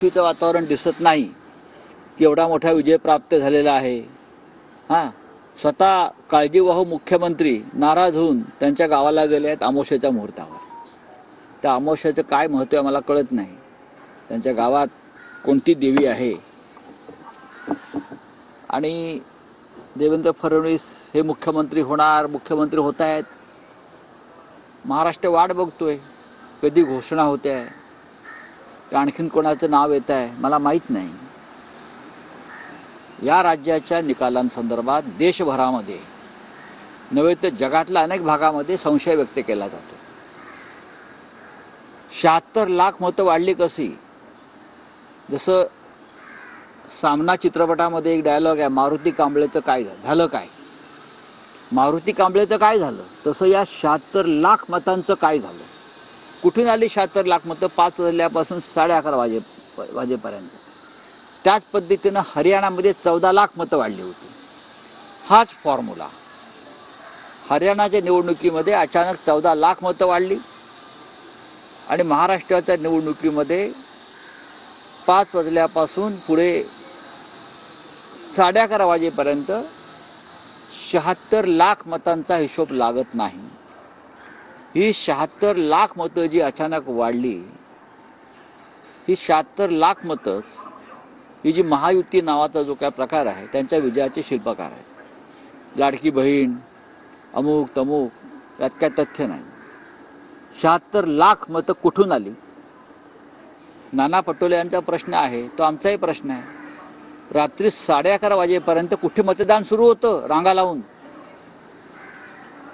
खुशीचं वातावरण दिसत नाही की एवढा मोठा विजय प्राप्त झालेला आहे। स्वतः काळजीवाहू मुख्यमंत्री नाराज होऊन त्यांच्या गावाला गेले आहेत अमावस्येच्या मुहूर्तावर। त्या अमावस्येचं काय महत्त्व आहे मला कळत नाही। त्यांच्या गावात कोणती देवी आहे आणि देवेंद्र फडणवीस हे मुख्यमंत्री होणार, मुख्यमंत्री होत आहेत। महाराष्ट्र वाट बघतोय कधी घोषणा होते आहे, आणखीन कोणाचं नाव येत आहे मला माहीत नाही। या राज्याच्या निकालांसंदर्भात देशभरामध्ये नव्हे तर जगातल्या अनेक भागामध्ये संशय व्यक्त केला जातो। 76 लाख मतं वाढली कशी? जसं सामना चित्रपटामध्ये एक डायलॉग आहे, मारुती कांबळेचं काय झालं काय, मारुती कांबळेचं काय झालं, तसं या 76 लाख मतांचं काय झालं? कुठून आली 76 लाख मतं? 5 वाजल्यापासून 11:30 वाजेपर्यंत। त्याच पद्धतीनं हरियाणामध्ये 14 लाख मतं वाढली होती। हाच फॉर्म्युला हरियाणाच्या निवडणुकीमध्ये अचानक 14 लाख मतं वाढली आणि महाराष्ट्राच्या निवडणुकीमध्ये 5 वाजल्यापासून पुढे 11:30 वाजेपर्यंत 76 लाख मतांचा हिशोब लागत नाही। ही 76 लाख मतं जी अचानक वाढली, ही 76 लाख मतंच ही जी महायुती नावाचा जो काय प्रकार आहे त्यांच्या विजयाचे शिल्पकार आहेत। लाडकी बहीण अमुक तमुक यात काय तथ्य नाही। 76 लाख मतं कुठून आली? नाना पटोले यांचा प्रश्न आहे, तो आमचाही प्रश्न आहे। रात्री 11:30 वाजेपर्यंत कुठे मतदान सुरू होतं रांगा लावून?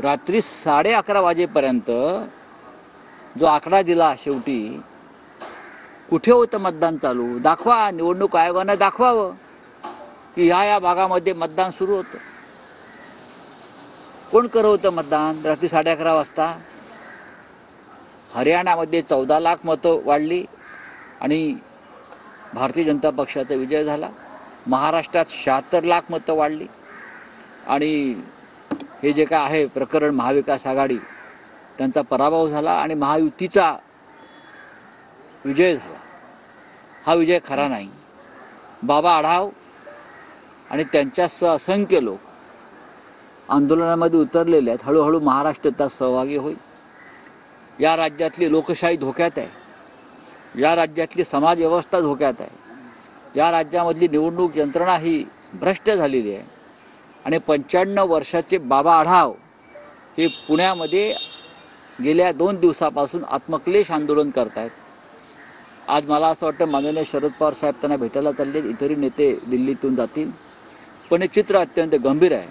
रात्री 11:30 वाजेपर्यंत जो आकडा दिला शेवटी, कुठे होतं मतदान चालू? दाखवा, निवडणूक आयोगाने दाखवावं की ह्या भागामध्ये मतदान सुरू होतं। कोण करत होतं मतदान रात्री 11:30 वाजता? हरियाणामध्ये 14 लाख मतं वाढली आणि भारतीय जनता पक्षाचा विजय झाला। महाराष्ट्रात 76 लाख मतं वाढली आणि हे जे काय आहे प्रकरण महाविकास आघाडी त्यांचा पराभव झाला आणि महायुतीचा विजय झाला। हा विजय खरा नाही। बाबा आढाव आणि त्यांच्यासह असंख्य लोक आंदोलनामध्ये उतरलेले आहेत। हळूहळू महाराष्ट्र त्यात सहभागी होईल। या राज्यातली लोकशाही धोक्यात आहे, या राज्यातली समाज व्यवस्था धोक्यात आहे, या राज्यामधली निवडणूक यंत्रणा ही भ्रष्ट झालेली आहे आणि 95 वर्षाचे बाबा आढाव हे पुण्यामध्ये गेल्या 2 दिवसापासून आत्मक्लेश आंदोलन करत आहेत। आज मला असं वाटतं माननीय शरद पवार साहेब त्यांना भेटायला चालले, इतरही नेते दिल्लीतून जातील, पण हे चित्र अत्यंत गंभीर आहे,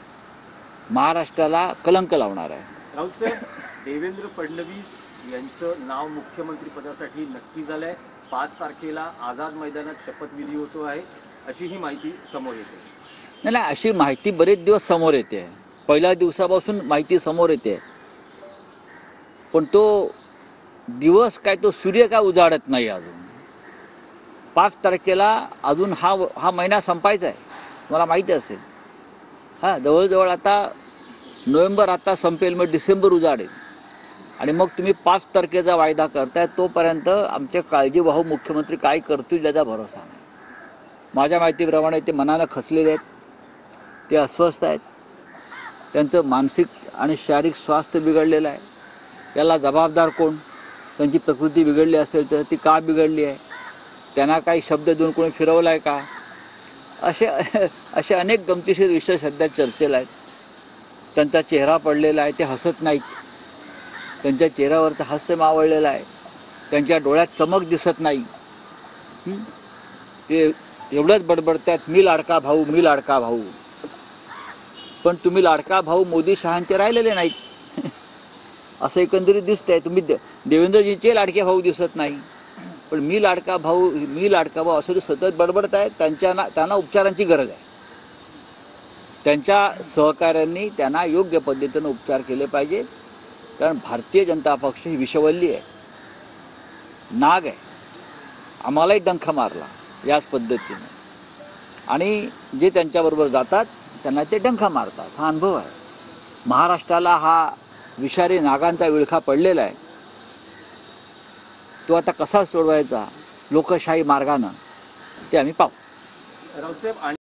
महाराष्ट्राला कलंक लावणार आहे। राऊत साहेब, देवेंद्र फडणवीस यांचं नाव मुख्यमंत्रीपदासाठी नक्की झालंय। 5 तारखेला आझाद मैदानात शपथविधी होतो आहे अशी ही माहिती समोर येते। नाही, अशी माहिती बरेच दिवस समोर येते, पहिल्या दिवसापासून माहिती समोर येते, पण तो दिवस काय, तो सूर्य काय उजाडत नाही अजून। 5 तारखेला अजून हा महिना संपायचा आहे, मला माहिती असेल। जवळजवळ आता नोव्हेंबर आता संपेल, मग डिसेंबर उजाडेल आणि मग तुम्ही 5 तारखेचा वायदा करताय, तोपर्यंत आमचे काळजीवाहू मुख्यमंत्री काय करतील याचा भरोसा नाही। माझ्या माहितीप्रमाणे ते मनानं खचलेले आहेत, ते अस्वस्थ आहेत, त्यांचं मानसिक आणि शारीरिक स्वास्थ्य बिघडलेलं आहे। याला जबाबदार कोण? त्यांची प्रकृती बिघडली असेल तर ती का बिघडली आहे? त्यांना काही शब्द देऊन कोणी फिरवला आहे का? असे अनेक गमतीशीर विषय सध्या चर्चेला आहेत। त्यांचा चेहरा पडलेला आहे, ते हसत नाहीत, त्यांच्या चेहऱ्यावरचं हास्य मावळलेलं आहे, त्यांच्या डोळ्यात चमक दिसत नाही। ते एवढंच बडबडतात, मी लाडका भाऊ, मी लाडका भाऊ, पण तुम्ही लाडका भाऊ मोदी शहांचे राहिलेले नाहीत असं एकंदरीत दिसतंय। तुम्ही देवेंद्रजींचे लाडके भाऊ दिसत नाही, पण मी लाडका भाऊ, मी लाडका भाऊ असं ते सतत बडबडत आहेत। त्यांना उपचारांची गरज आहे। त्यांच्या सहकाऱ्यांनी त्यांना योग्य पद्धतीनं उपचार केले पाहिजेत, कारण भारतीय जनता पक्ष ही विषवल्ली आहे, नाग आहे। आम्हालाही डंख मारला याच पद्धतीने आणि जे त्यांच्याबरोबर जातात त्यांना ते डंखा मारतात, हा अनुभव आहे। महाराष्ट्राला हा विषारी नागांचा विळखा पडलेला आहे, तो आता कसा सोडवायचा लोकशाही मार्गानं ते आम्ही पाहू. राऊतसाहेब, आणि